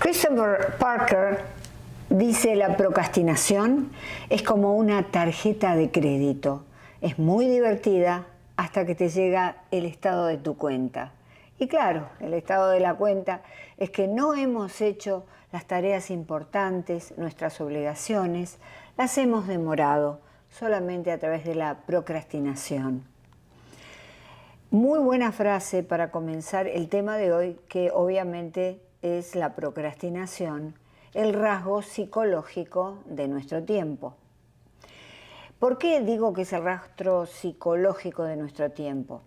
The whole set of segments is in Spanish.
Christopher Parker dice: la procrastinación es como una tarjeta de crédito. Es muy divertida hasta que te llega el estado de tu cuenta. Y claro, el estado de la cuenta es que no hemos hecho las tareas importantes, nuestras obligaciones, las hemos demorado solamente a través de la procrastinación. Muy buena frase para comenzar el tema de hoy, que obviamente es la procrastinación, el rasgo psicológico de nuestro tiempo. ¿Por qué digo que es el rasgo psicológico de nuestro tiempo?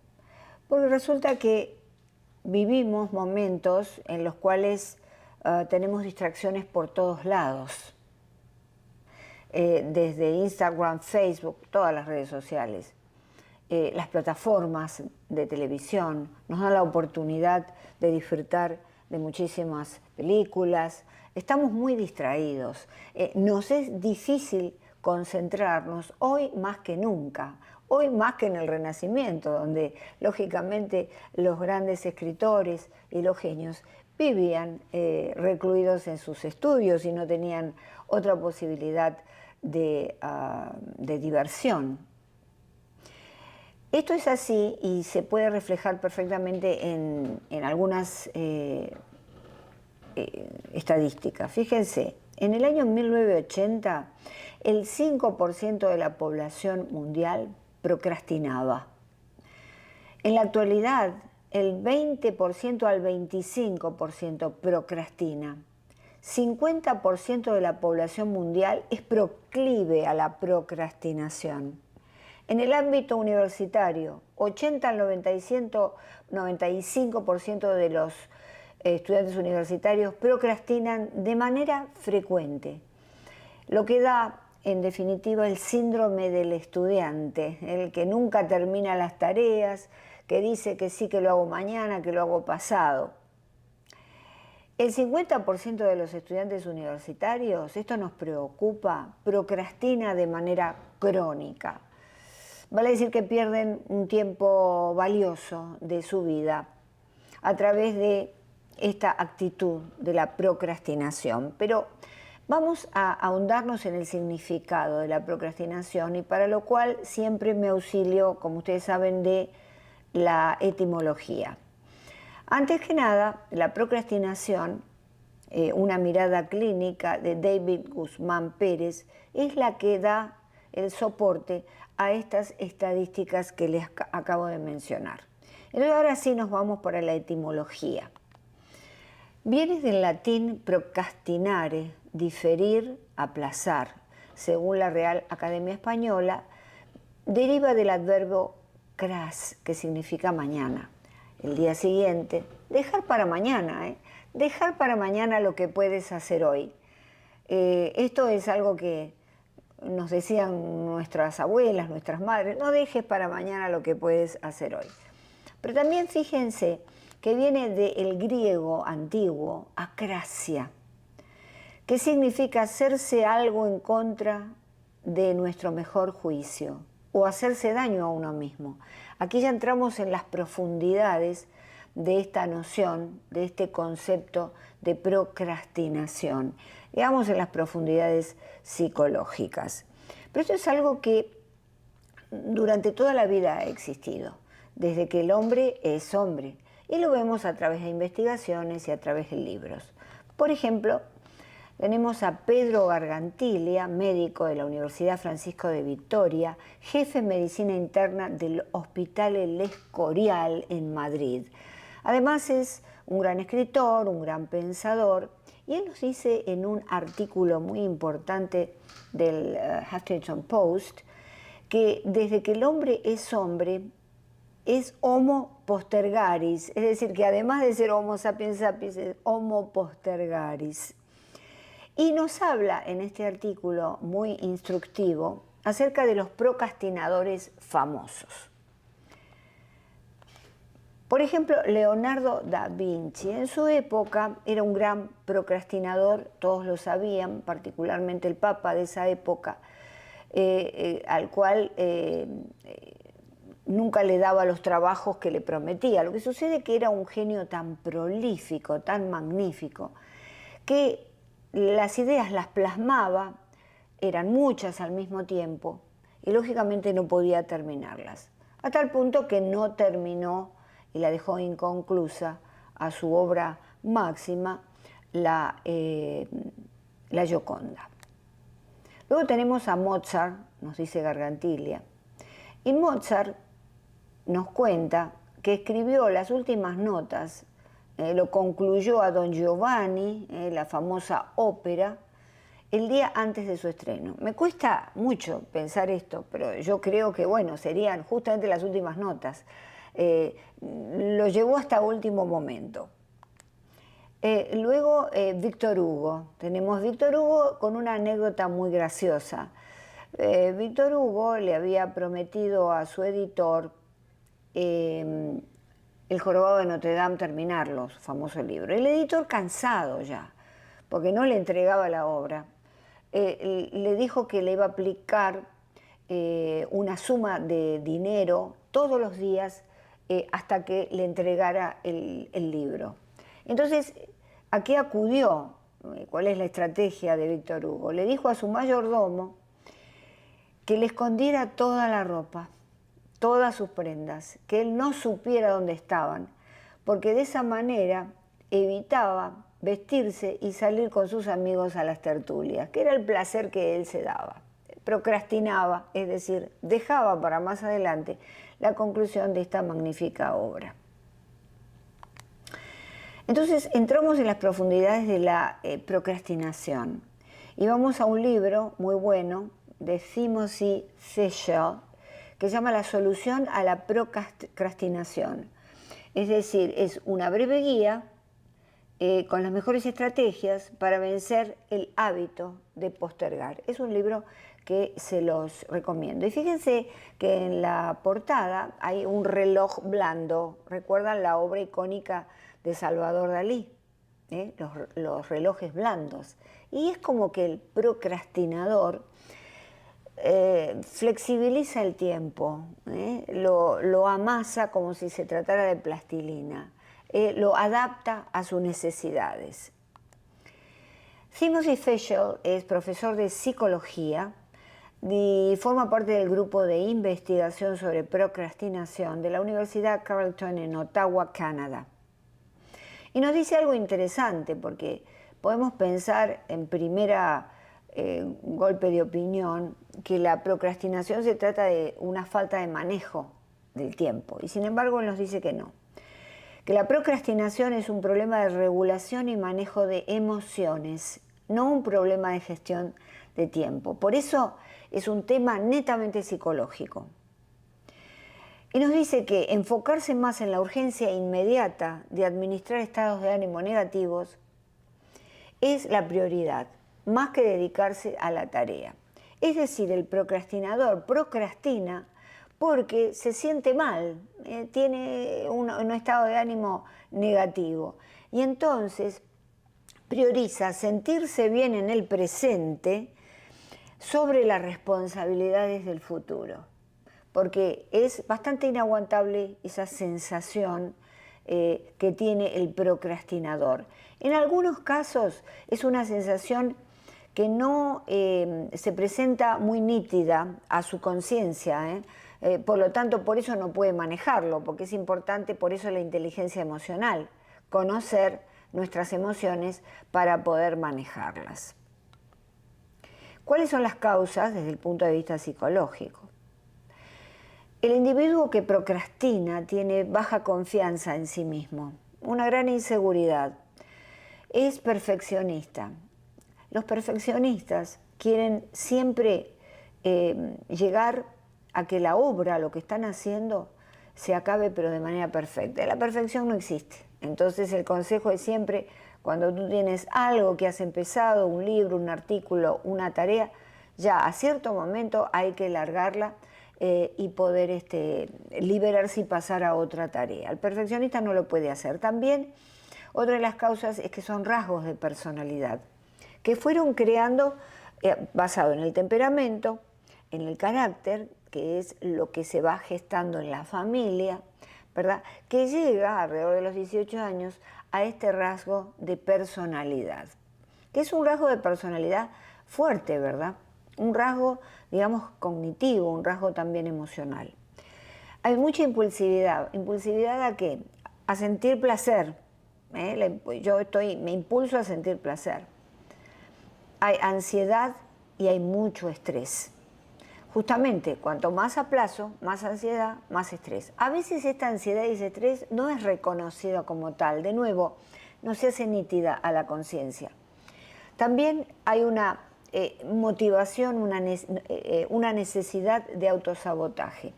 Porque resulta que vivimos momentos en los cuales tenemos distracciones por todos lados, desde Instagram, Facebook, todas las redes sociales. Las plataformas de televisión nos dan la oportunidad de disfrutar de muchísimas películas. Estamos muy distraídos. Nos es difícil concentrarnos hoy más que nunca, hoy más que en el Renacimiento, donde lógicamente los grandes escritores y los genios vivían recluidos en sus estudios y no tenían otra posibilidad de diversión. Esto es así y se puede reflejar perfectamente en algunas estadísticas. Fíjense, en el año 1980, el 5% de la población mundial procrastinaba. En la actualidad, el 20% al 25% procrastina. 50% de la población mundial es proclive a la procrastinación. En el ámbito universitario, 80 al 95% de los estudiantes universitarios procrastinan de manera frecuente, lo que da, en definitiva, el síndrome del estudiante, el que nunca termina las tareas, que dice que sí, que lo hago mañana, que lo hago pasado. El 50% de los estudiantes universitarios, esto nos preocupa, procrastina de manera crónica. Vale decir que pierden un tiempo valioso de su vida a través de esta actitud de la procrastinación. Pero vamos a ahondarnos en el significado de la procrastinación, y para lo cual siempre me auxilio, como ustedes saben, de la etimología. Antes que nada, la procrastinación, una mirada clínica de David Guzmán Pérez, es la que da el soporte a estas estadísticas que les acabo de mencionar. Entonces ahora sí nos vamos para la etimología. Viene del latín procrastinare, diferir, aplazar. Según la Real Academia Española, deriva del adverbio cras, que significa mañana. El día siguiente, dejar para mañana, dejar para mañana lo que puedes hacer hoy. Esto es algo que nos decían nuestras abuelas, nuestras madres: no dejes para mañana lo que puedes hacer hoy. Pero también fíjense que viene del griego antiguo, akrasia, que significa hacerse algo en contra de nuestro mejor juicio o hacerse daño a uno mismo. Aquí ya entramos en las profundidades de esta noción, de este concepto de procrastinación, digamos en las profundidades psicológicas. Pero esto es algo que durante toda la vida ha existido, desde que el hombre es hombre, y lo vemos a través de investigaciones y a través de libros. Por ejemplo, tenemos a Pedro Gargantilia, médico de la Universidad Francisco de Vitoria, jefe de medicina interna del Hospital El Escorial en Madrid. Además es un gran escritor, un gran pensador, y él nos dice en un artículo muy importante del Huffington Post que desde que el hombre es homo postergaris, es decir, que además de ser homo sapiens sapiens, es homo postergaris. Y nos habla en este artículo muy instructivo acerca de los procrastinadores famosos. Por ejemplo, Leonardo da Vinci en su época era un gran procrastinador, todos lo sabían, particularmente el Papa de esa época, al cual nunca le daba los trabajos que le prometía. Lo que sucede es que era un genio tan prolífico, tan magnífico, que las ideas las plasmaba, eran muchas al mismo tiempo, y lógicamente no podía terminarlas. A tal punto que no terminó y la dejó inconclusa a su obra máxima, la Gioconda. Luego tenemos a Mozart, nos dice Gargantiglia, y Mozart nos cuenta que escribió las últimas notas, lo concluyó a Don Giovanni, la famosa ópera, el día antes de su estreno. Me cuesta mucho pensar esto, pero yo creo que, bueno, serían justamente las últimas notas. Lo llevó hasta último momento. Luego Víctor Hugo. Tenemos Víctor Hugo con una anécdota muy graciosa. Víctor Hugo le había prometido a su editor El jorobado de Notre Dame terminarlo, su famoso libro. El editor, cansado ya, porque no le entregaba la obra, le dijo que le iba a aplicar una suma de dinero todos los días hasta que le entregara el libro. Entonces, ¿a qué acudió? ¿Cuál es la estrategia de Víctor Hugo? Le dijo a su mayordomo que le escondiera toda la ropa, todas sus prendas, que él no supiera dónde estaban, porque de esa manera evitaba vestirse y salir con sus amigos a las tertulias, que era el placer que él se daba. Procrastinaba, es decir, dejaba para más adelante la conclusión de esta magnífica obra. Entonces entramos en las profundidades de la procrastinación y vamos a un libro muy bueno de Timothy Fischel que se llama La solución a la procrastinación. Es decir, es una breve guía con las mejores estrategias para vencer el hábito de postergar. Es un libro que se los recomiendo. Y fíjense que en la portada hay un reloj blando. ¿Recuerdan la obra icónica de Salvador Dalí? Los relojes blandos. Y es como que el procrastinador flexibiliza el tiempo, lo amasa como si se tratara de plastilina, lo adapta a sus necesidades. Timothy Fischel es profesor de psicología y forma parte del grupo de investigación sobre procrastinación de la Universidad Carleton en Ottawa, Canadá. Y nos dice algo interesante porque podemos pensar en primera golpe de opinión que la procrastinación se trata de una falta de manejo del tiempo y sin embargo nos dice que no, que la procrastinación es un problema de regulación y manejo de emociones, no un problema de gestión de tiempo. Por eso es un tema netamente psicológico. Y nos dice que enfocarse más en la urgencia inmediata de administrar estados de ánimo negativos es la prioridad, más que dedicarse a la tarea. Es decir, el procrastinador procrastina porque se siente mal, tiene un estado de ánimo negativo. Y entonces prioriza sentirse bien en el presente sobre las responsabilidades del futuro. Porque es bastante inaguantable esa sensación que tiene el procrastinador. En algunos casos es una sensación que no se presenta muy nítida a su conciencia, por lo tanto, por eso no puede manejarlo, porque es importante, por eso la inteligencia emocional, conocer nuestras emociones para poder manejarlas. ¿Cuáles son las causas desde el punto de vista psicológico? El individuo que procrastina tiene baja confianza en sí mismo, una gran inseguridad, es perfeccionista. Los perfeccionistas quieren siempre llegar a que la obra, lo que están haciendo, se acabe pero de manera perfecta. La perfección no existe. Entonces el consejo es siempre, cuando tú tienes algo que has empezado, un libro, un artículo, una tarea, ya a cierto momento hay que largarla y poder liberarse y pasar a otra tarea. El perfeccionista no lo puede hacer. También otra de las causas es que son rasgos de personalidad que fueron creando basado en el temperamento, en el carácter, que es lo que se va gestando en la familia, ¿verdad? Que llega alrededor de los 18 años a este rasgo de personalidad. que es un rasgo de personalidad fuerte, ¿verdad? Un rasgo, digamos, cognitivo, un rasgo también emocional. Hay mucha impulsividad. ¿Impulsividad a qué? A sentir placer. Yo me impulso a sentir placer. Hay ansiedad y hay mucho estrés. Justamente, cuanto más aplazo, más ansiedad, más estrés. A veces esta ansiedad y ese estrés no es reconocido como tal. De nuevo, no se hace nítida a la conciencia. También hay una motivación, una necesidad de autosabotaje.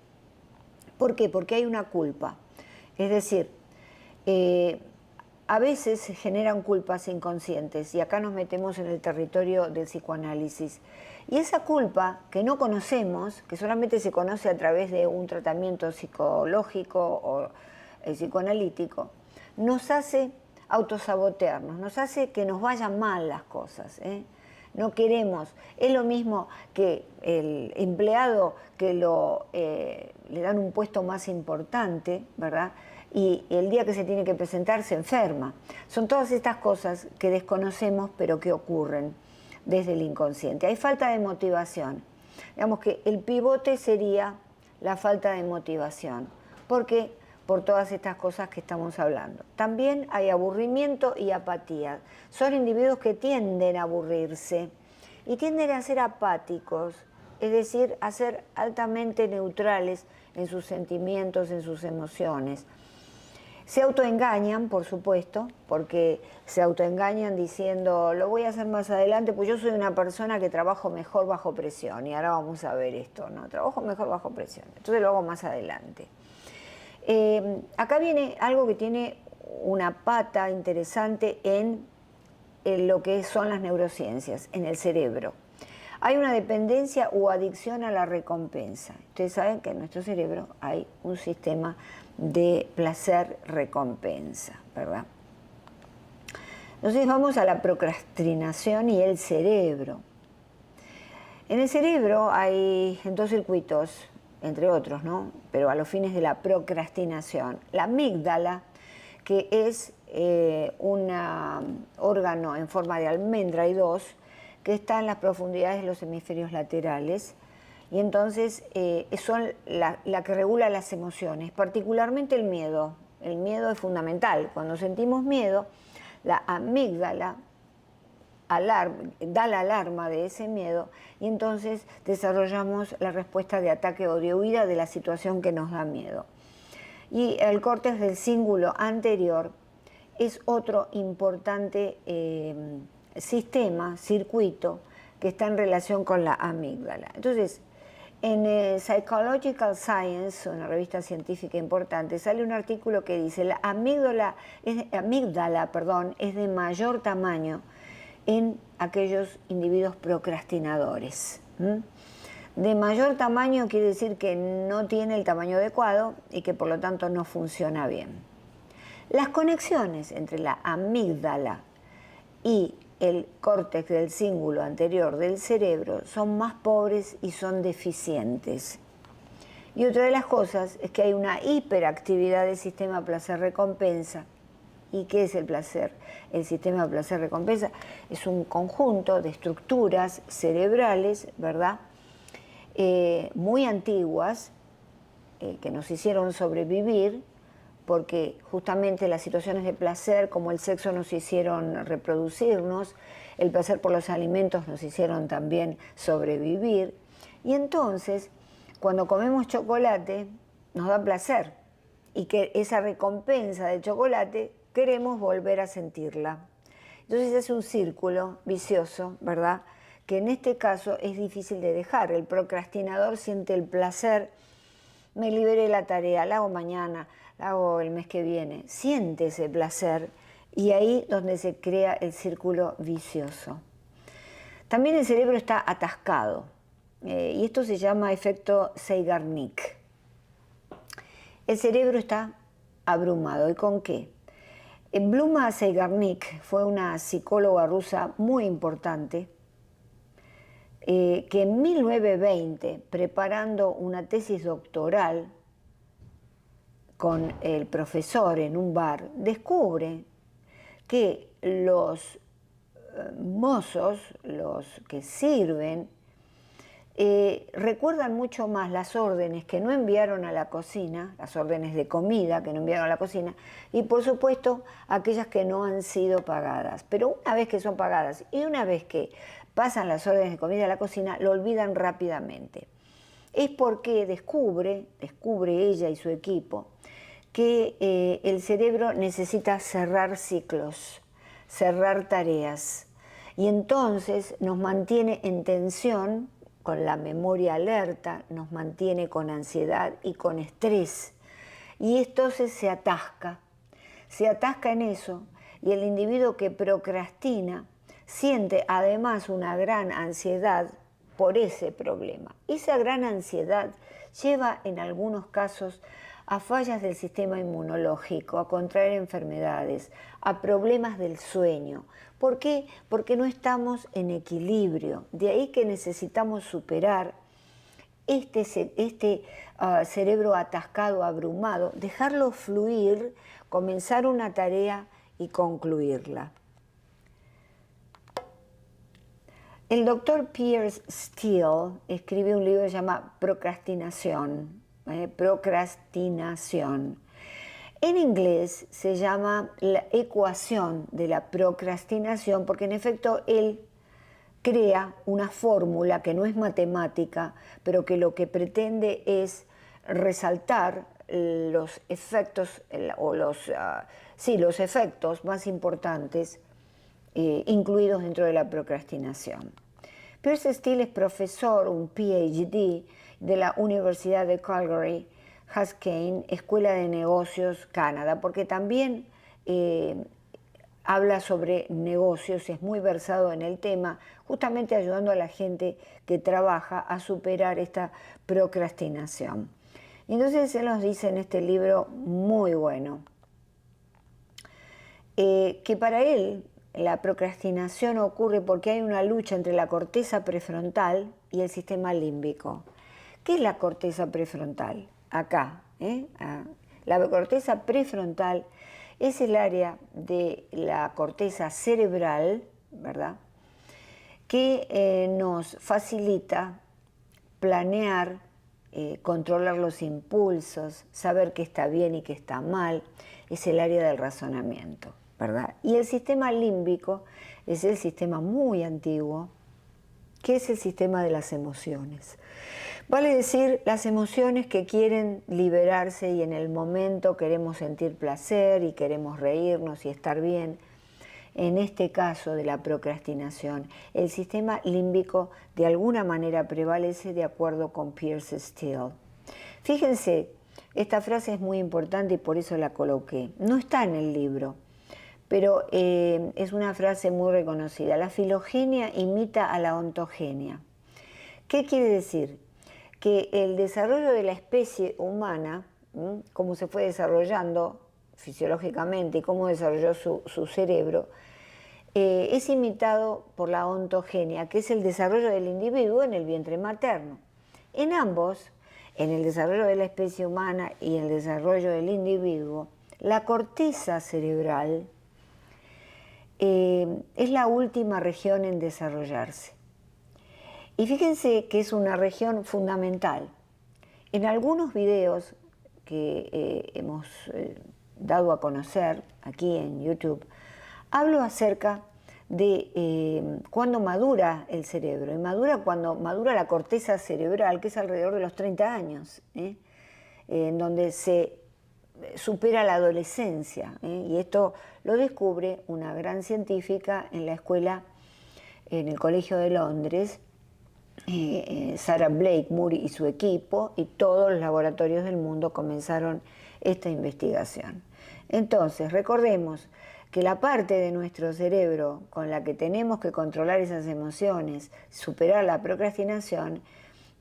¿Por qué? Porque hay una culpa. Es decir, a veces se generan culpas inconscientes y acá nos metemos en el territorio del psicoanálisis. Y esa culpa que no conocemos, que solamente se conoce a través de un tratamiento psicológico o psicoanalítico, nos hace autosabotearnos, nos hace que nos vayan mal las cosas. No queremos. Es lo mismo que el empleado que le dan un puesto más importante, ¿verdad? Y el día que se tiene que presentar se enferma. Son todas estas cosas que desconocemos pero que ocurren desde el inconsciente. Hay falta de motivación. Digamos que el pivote sería la falta de motivación. ¿Por qué? Por todas estas cosas que estamos hablando. También hay aburrimiento y apatía. Son individuos que tienden a aburrirse y tienden a ser apáticos, es decir, a ser altamente neutrales en sus sentimientos, en sus emociones. Se autoengañan, por supuesto, porque se autoengañan diciendo, lo voy a hacer más adelante, pues yo soy una persona que trabajo mejor bajo presión, y ahora vamos a ver esto, ¿no? Trabajo mejor bajo presión, entonces lo hago más adelante. Acá viene algo que tiene una pata interesante en lo que son las neurociencias, en el cerebro. Hay una dependencia o adicción a la recompensa. Ustedes saben que en nuestro cerebro hay un sistema de placer-recompensa, ¿verdad? Entonces vamos a la procrastinación y el cerebro. En el cerebro hay dos circuitos, entre otros, ¿no? Pero a los fines de la procrastinación. La amígdala, que es un órgano en forma de almendra, hay dos, que está en las profundidades de los hemisferios laterales, y entonces son la que regula las emociones, particularmente el miedo. El miedo es fundamental. Cuando sentimos miedo, la amígdala da la alarma de ese miedo y entonces desarrollamos la respuesta de ataque o de huida de la situación que nos da miedo. Y el córtex del cíngulo anterior es otro importante circuito que está en relación con la amígdala. Entonces, en Psychological Science, una revista científica importante, sale un artículo que dice la amígdala es de mayor tamaño en aquellos individuos procrastinadores. De mayor tamaño quiere decir que no tiene el tamaño adecuado y que por lo tanto no funciona bien. Las conexiones entre la amígdala y el córtex del cíngulo anterior del cerebro son más pobres y son deficientes. Y otra de las cosas es que hay una hiperactividad del sistema placer-recompensa. ¿Y qué es el placer? El sistema placer-recompensa es un conjunto de estructuras cerebrales, ¿verdad? Muy antiguas, que nos hicieron sobrevivir, porque justamente las situaciones de placer, como el sexo, nos hicieron reproducirnos, el placer por los alimentos nos hicieron también sobrevivir. Y entonces, cuando comemos chocolate, nos da placer. Y que esa recompensa del chocolate queremos volver a sentirla. Entonces es un círculo vicioso, ¿verdad? Que en este caso es difícil de dejar. El procrastinador siente el placer, me liberé la tarea, la hago mañana, la hago el mes que viene. Siente ese placer y ahí donde se crea el círculo vicioso. También el cerebro está atascado y esto se llama efecto Zeigarnik. El cerebro está abrumado. ¿Y con qué? Bluma Zeigarnik fue una psicóloga rusa muy importante que en 1920, preparando una tesis doctoral con el profesor en un bar, descubre que los mozos, los que sirven, recuerdan mucho más las órdenes que no enviaron a la cocina, las órdenes de comida que no enviaron a la cocina, y por supuesto aquellas que no han sido pagadas. Pero una vez que son pagadas y una vez que pasan las órdenes de comida a la cocina, lo olvidan rápidamente. Es porque descubre ella y su equipo, que el cerebro necesita cerrar ciclos, cerrar tareas, y entonces nos mantiene en tensión, con la memoria alerta, nos mantiene con ansiedad y con estrés. Y entonces se atasca en eso, y el individuo que procrastina siente además una gran ansiedad por ese problema. Esa gran ansiedad lleva en algunos casos a fallas del sistema inmunológico, a contraer enfermedades, a problemas del sueño. ¿Por qué? Porque no estamos en equilibrio. De ahí que necesitamos superar este cerebro atascado, abrumado, dejarlo fluir, comenzar una tarea y concluirla. El doctor Piers Steel escribe un libro que se llama Procrastinación. En inglés se llama La ecuación de la procrastinación, porque en efecto él crea una fórmula que no es matemática, pero que lo que pretende es resaltar los efectos, los efectos más importantes incluidos dentro de la procrastinación. Piers Steel es profesor, un PhD, de la Universidad de Calgary, Haskayne, Escuela de Negocios, Canadá, porque también habla sobre negocios, es muy versado en el tema, justamente ayudando a la gente que trabaja a superar esta procrastinación. Y entonces él nos dice en este libro muy bueno, que para él la procrastinación ocurre porque hay una lucha entre la corteza prefrontal y el sistema límbico. ¿Qué es la corteza prefrontal? Acá, la corteza prefrontal es el área de la corteza cerebral, ¿verdad?, que nos facilita planear, controlar los impulsos, saber qué está bien y qué está mal. Es el área del razonamiento, ¿verdad? Y el sistema límbico es el sistema muy antiguo, que es el sistema de las emociones. Vale decir, las emociones que quieren liberarse y en el momento queremos sentir placer y queremos reírnos y estar bien. En este caso de la procrastinación, el sistema límbico de alguna manera prevalece de acuerdo con Piers Steel. Fíjense, esta frase es muy importante y por eso la coloqué. No está en el libro, pero es una frase muy reconocida. La filogenia imita a la ontogenia. ¿Qué quiere decir? Que el desarrollo de la especie humana, cómo se fue desarrollando fisiológicamente y cómo desarrolló su cerebro, es imitado por la ontogenia, que es el desarrollo del individuo en el vientre materno. En ambos, en el desarrollo de la especie humana y el desarrollo del individuo, la corteza cerebral es la última región en desarrollarse. Y fíjense que es una región fundamental. En algunos videos que hemos dado a conocer aquí en YouTube, hablo acerca de cuándo madura el cerebro. Y madura cuando madura la corteza cerebral, que es alrededor de los 30 años, en donde se supera la adolescencia. Y esto lo descubre una gran científica en la escuela, en el Colegio de Londres, Sarah Blakemore y su equipo, y todos los laboratorios del mundo comenzaron esta investigación. Entonces, recordemos que la parte de nuestro cerebro con la que tenemos que controlar esas emociones, superar la procrastinación,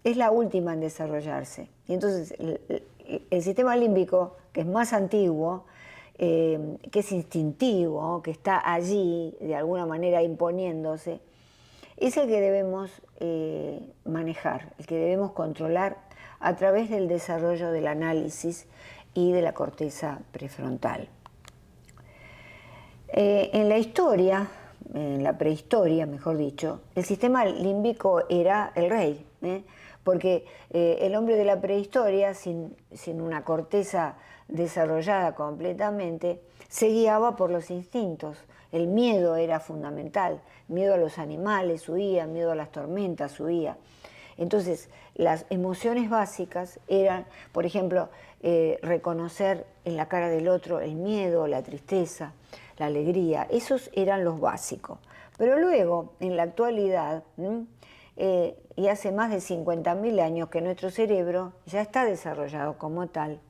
es la última en desarrollarse. Y entonces el sistema límbico, que es más antiguo, que es instintivo, que está allí de alguna manera imponiéndose, es el que debemos manejar, el que debemos controlar a través del desarrollo del análisis y de la corteza prefrontal. En la historia en la prehistoria, mejor dicho, el sistema límbico era el rey, porque el hombre de la prehistoria, sin una corteza desarrollada completamente, se guiaba por los instintos. El miedo era fundamental, miedo a los animales huía, miedo a las tormentas huía. Entonces, las emociones básicas eran, por ejemplo, reconocer en la cara del otro el miedo, la tristeza, la alegría. Esos eran los básicos. Pero luego, en la actualidad, y hace más de 50.000 años que nuestro cerebro ya está desarrollado como tal,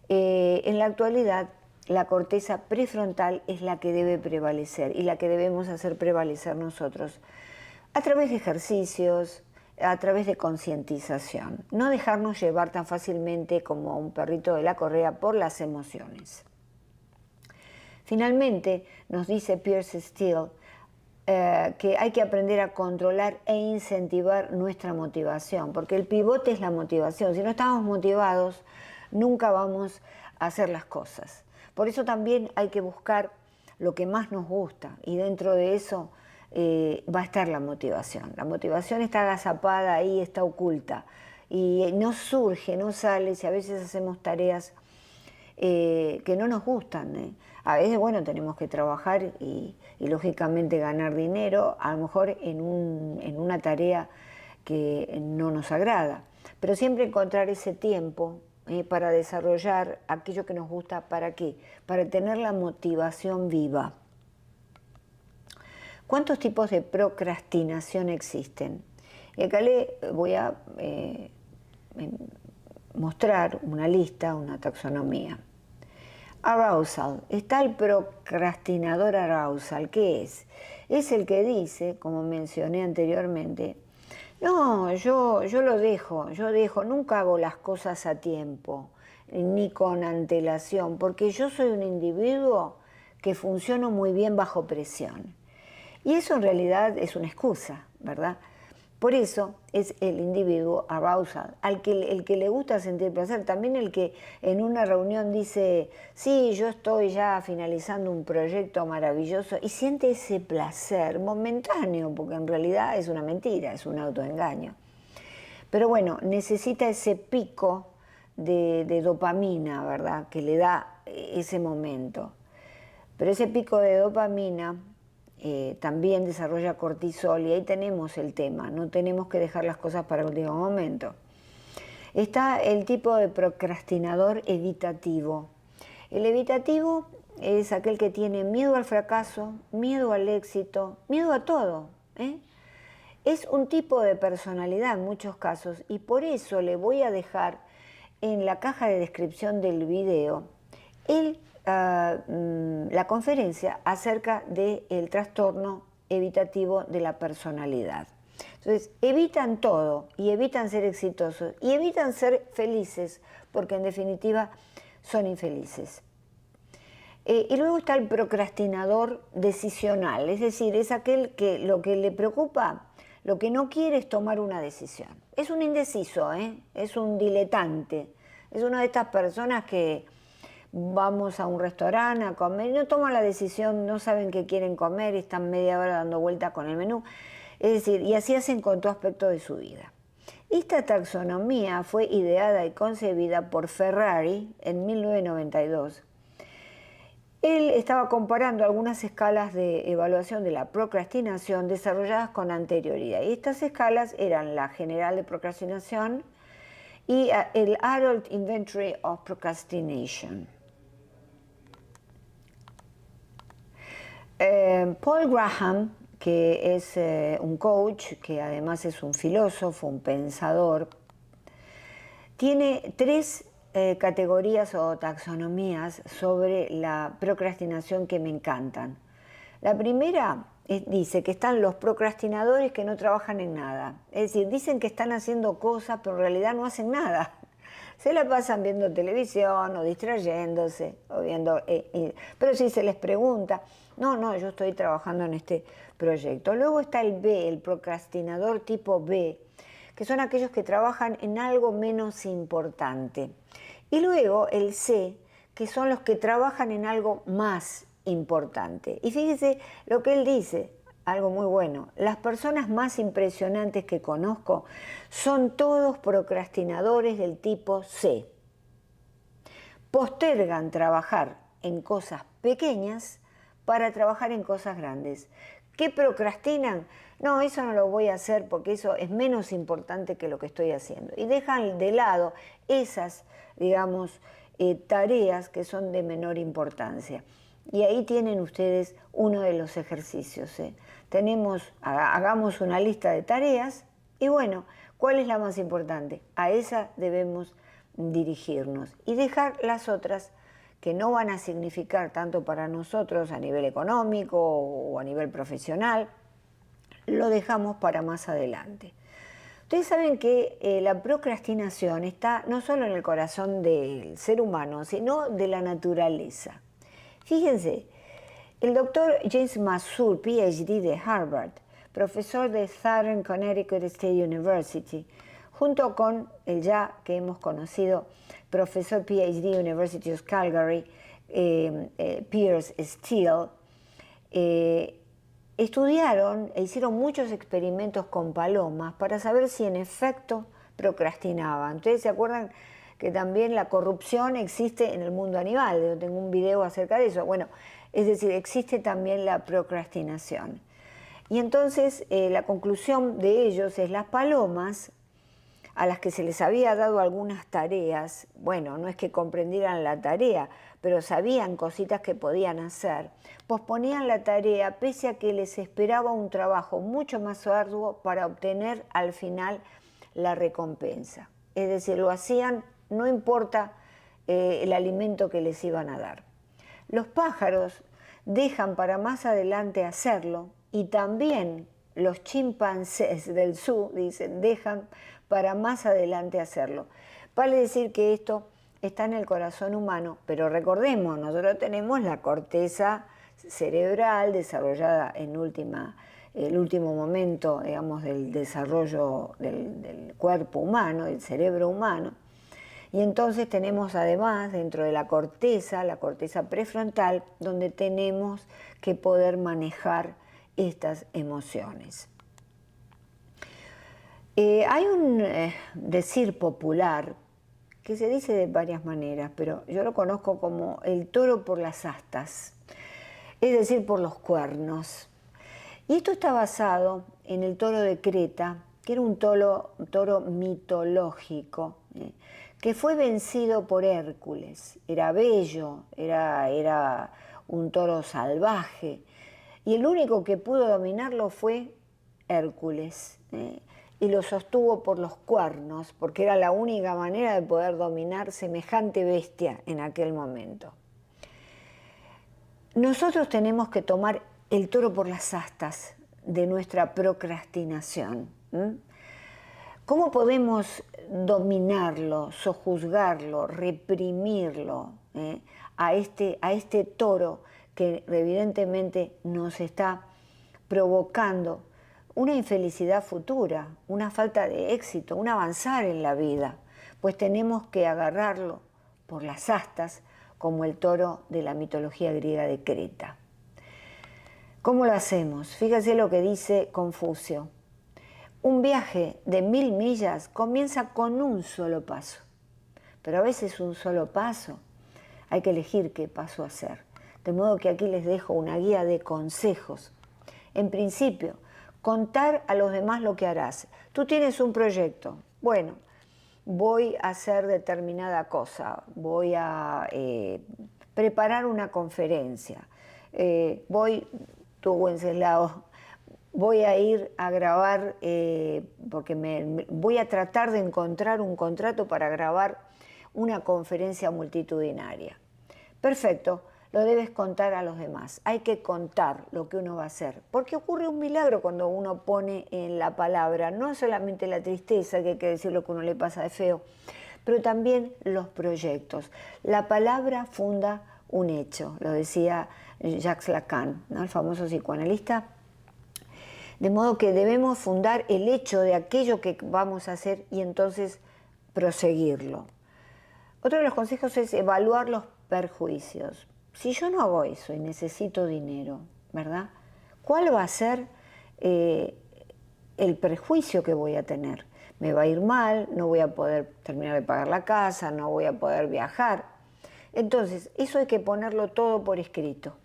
en la actualidad la corteza prefrontal es la que debe prevalecer y la que debemos hacer prevalecer nosotros a través de ejercicios, a través de concientización. No dejarnos llevar tan fácilmente como un perrito de la correa por las emociones. Finalmente, nos dice Pierce Steele que hay que aprender a controlar e incentivar nuestra motivación, porque el pivote es la motivación. Si no estamos motivados, nunca vamos a hacer las cosas. Por eso también hay que buscar lo que más nos gusta y dentro de eso va a estar la motivación. La motivación está agazapada ahí, está oculta y no surge, no sale si a veces hacemos tareas que no nos gustan. A veces, bueno, tenemos que trabajar y lógicamente ganar dinero, a lo mejor en una tarea que no nos agrada, pero siempre encontrar ese tiempo para desarrollar aquello que nos gusta. ¿Para qué? Para tener la motivación viva. ¿Cuántos tipos de procrastinación existen? Y acá le voy a mostrar una lista, una taxonomía. Arousal. Está el procrastinador arousal. ¿Qué es? Es el que dice, como mencioné anteriormente, no, yo lo dejo, nunca hago las cosas a tiempo, ni con antelación, porque yo soy un individuo que funciona muy bien bajo presión. Y eso en realidad es una excusa, ¿verdad? Por eso es el individuo arousal, el que le gusta sentir placer, también el que en una reunión dice, sí, yo estoy ya finalizando un proyecto maravilloso y siente ese placer momentáneo, porque en realidad es una mentira, es un autoengaño. Pero bueno, necesita ese pico de dopamina, ¿verdad?, que le da ese momento. Pero ese pico de dopamina también desarrolla cortisol y ahí tenemos el tema, no tenemos que dejar las cosas para el último momento. Está el tipo de procrastinador evitativo. El evitativo es aquel que tiene miedo al fracaso, miedo al éxito, miedo a todo. Es un tipo de personalidad en muchos casos y por eso le voy a dejar en la caja de descripción del video la conferencia acerca del trastorno evitativo de la personalidad. Entonces, evitan todo y evitan ser exitosos y evitan ser felices porque en definitiva son infelices. Y luego está el procrastinador decisional, es decir, es aquel que lo que le preocupa, lo que no quiere es tomar una decisión. Es un indeciso, es un diletante, es una de estas personas que vamos a un restaurante a comer y no toman la decisión, no saben qué quieren comer, están media hora dando vueltas con el menú. Es decir, y así hacen con todo aspecto de su vida. Esta taxonomía fue ideada y concebida por Ferrari en 1992. Él estaba comparando algunas escalas de evaluación de la procrastinación desarrolladas con anterioridad. Y estas escalas eran la general de procrastinación y el Adult Inventory of Procrastination. Paul Graham, que es un coach, que además es un filósofo, un pensador, tiene 3 categorías o taxonomías sobre la procrastinación que me encantan. La primera dice que están los procrastinadores que no trabajan en nada. Es decir, dicen que están haciendo cosas, pero en realidad no hacen nada. Se la pasan viendo televisión o distrayéndose, o viendo, pero si se les pregunta, no, yo estoy trabajando en este proyecto. Luego está el B, el procrastinador tipo B, que son aquellos que trabajan en algo menos importante. Y luego el C, que son los que trabajan en algo más importante. Y fíjese lo que él dice, algo muy bueno. Las personas más impresionantes que conozco son todos procrastinadores del tipo C. Postergan trabajar en cosas pequeñas para trabajar en cosas grandes. ¿Qué procrastinan? No, eso no lo voy a hacer porque eso es menos importante que lo que estoy haciendo. Y dejan de lado esas, digamos, tareas que son de menor importancia. Y ahí tienen ustedes uno de los ejercicios. Hagamos una lista de tareas y bueno, ¿cuál es la más importante? A esa debemos dirigirnos y dejar las otras que no van a significar tanto para nosotros a nivel económico o a nivel profesional, lo dejamos para más adelante. Ustedes saben que la procrastinación está no solo en el corazón del ser humano, sino de la naturaleza. Fíjense, el doctor James Mazur, PhD de Harvard, profesor de Southern Connecticut State University, junto con el ya que hemos conocido profesor PhD University of Calgary, Piers Steel, estudiaron e hicieron muchos experimentos con palomas para saber si en efecto procrastinaban. Ustedes se acuerdan que también la corrupción existe en el mundo animal. Yo tengo un video acerca de eso. Bueno, es decir, existe también la procrastinación. Y entonces la conclusión de ellos es las palomas a las que se les había dado algunas tareas, bueno, no es que comprendieran la tarea, pero sabían cositas que podían hacer, posponían la tarea pese a que les esperaba un trabajo mucho más arduo para obtener al final la recompensa. Es decir, lo hacían, no importa el alimento que les iban a dar. Los pájaros dejan para más adelante hacerlo y también los chimpancés del zoo, dicen, dejan para más adelante hacerlo. Vale decir que esto está en el corazón humano, pero recordemos, nosotros tenemos la corteza cerebral desarrollada en el último momento, digamos, del desarrollo del cuerpo humano, del cerebro humano. Y entonces tenemos además dentro de la corteza prefrontal, donde tenemos que poder manejar estas emociones. Hay un decir popular que se dice de varias maneras, pero yo lo conozco como el toro por las astas, es decir, por los cuernos. Y esto está basado en el toro de Creta, que era un toro mitológico, que fue vencido por Hércules. Era bello, era un toro salvaje, y el único que pudo dominarlo fue Hércules, y lo sostuvo por los cuernos, porque era la única manera de poder dominar semejante bestia en aquel momento. Nosotros tenemos que tomar el toro por las astas de nuestra procrastinación. ¿Cómo podemos dominarlo, sojuzgarlo, reprimirlo a este toro que evidentemente nos está provocando una infelicidad futura, una falta de éxito, un avanzar en la vida? Pues tenemos que agarrarlo por las astas como el toro de la mitología griega de Creta. ¿Cómo lo hacemos? Fíjese lo que dice Confucio. Un viaje de 1000 millas comienza con un solo paso, pero a veces un solo paso hay que elegir qué paso hacer. De modo que aquí les dejo una guía de consejos. En principio, contar a los demás lo que harás. Tú tienes un proyecto. Bueno, voy a hacer determinada cosa, voy a preparar una conferencia, tú Wenceslao, voy a ir a grabar, porque voy a tratar de encontrar un contrato para grabar una conferencia multitudinaria. Perfecto, lo debes contar a los demás. Hay que contar lo que uno va a hacer, porque ocurre un milagro cuando uno pone en la palabra no solamente la tristeza, que hay que decir lo que uno le pasa de feo, pero también los proyectos. La palabra funda un hecho, lo decía Jacques Lacan, ¿no?, el famoso psicoanalista. De modo que debemos fundar el hecho de aquello que vamos a hacer y entonces proseguirlo. Otro de los consejos es evaluar los perjuicios. si yo no hago eso y necesito dinero, ¿verdad? ¿Cuál va a ser el perjuicio que voy a tener? Me va a ir mal, no voy a poder terminar de pagar la casa, no voy a poder viajar. Entonces, eso hay que ponerlo todo por escrito.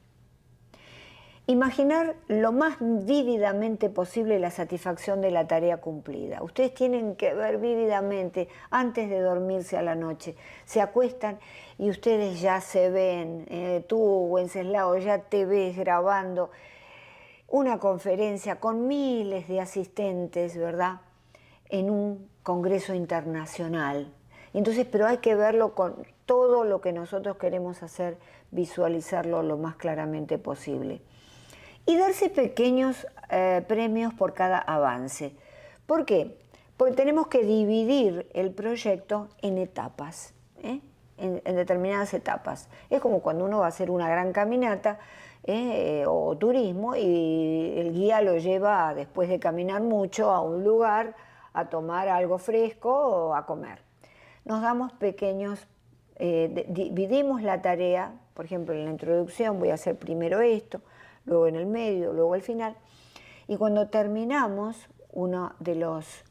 Imaginar lo más vívidamente posible la satisfacción de la tarea cumplida. Ustedes tienen que ver vívidamente, antes de dormirse a la noche, se acuestan y ustedes ya se ven, tú, Wenceslao, ya te ves grabando una conferencia con miles de asistentes, ¿verdad?, en un congreso internacional. Entonces, pero hay que verlo con todo lo que nosotros queremos hacer, visualizarlo lo más claramente posible. Y darse pequeños premios por cada avance. ¿Por qué? Porque tenemos que dividir el proyecto en etapas, en determinadas etapas. Es como cuando uno va a hacer una gran caminata o turismo y el guía lo lleva, después de caminar mucho, a un lugar a tomar algo fresco o a comer. Nos damos pequeños, dividimos la tarea, por ejemplo, en la introducción voy a hacer primero esto, luego en el medio, luego al final, y cuando terminamos uno de los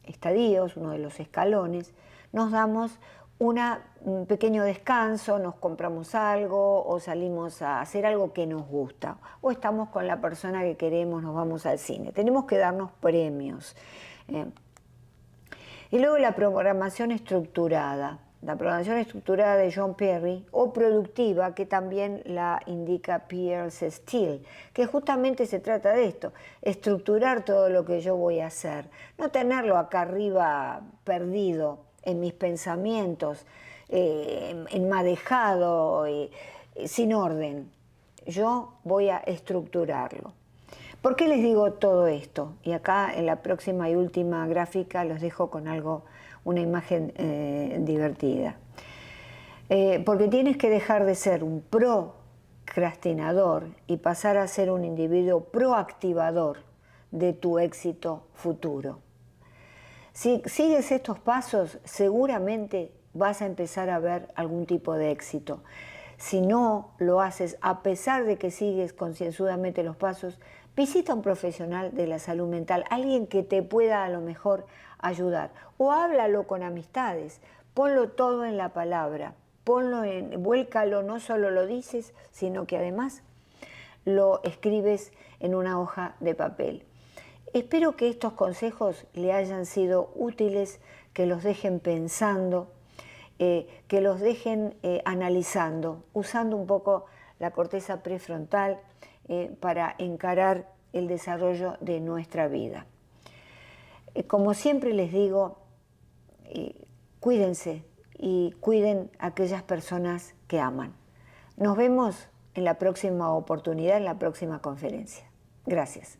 estadios, uno de los escalones, nos damos un pequeño descanso, nos compramos algo o salimos a hacer algo que nos gusta, o estamos con la persona que queremos, nos vamos al cine. Tenemos que darnos premios. Y luego la programación estructurada. La programación estructurada de John Perry, o productiva, que también la indica Pierce Steele, que justamente se trata de esto, estructurar todo lo que yo voy a hacer, no tenerlo acá arriba perdido en mis pensamientos, enmadejado, sin orden. Yo voy a estructurarlo. ¿Por qué les digo todo esto? Y acá en la próxima y última gráfica los dejo con algo, una imagen divertida. Porque tienes que dejar de ser un procrastinador y pasar a ser un individuo proactivador de tu éxito futuro. Si sigues estos pasos, seguramente vas a empezar a ver algún tipo de éxito. Si no lo haces, a pesar de que sigues concienzudamente los pasos, visita a un profesional de la salud mental, alguien que te pueda a lo mejor ayudar. O háblalo con amistades, ponlo todo en la palabra, vuélcalo, no solo lo dices, sino que además lo escribes en una hoja de papel. Espero que estos consejos le hayan sido útiles, que los dejen pensando, que los dejen analizando, usando un poco la corteza prefrontal para encarar el desarrollo de nuestra vida. Como siempre les digo, cuídense y cuiden a aquellas personas que aman. Nos vemos en la próxima oportunidad, en la próxima conferencia. Gracias.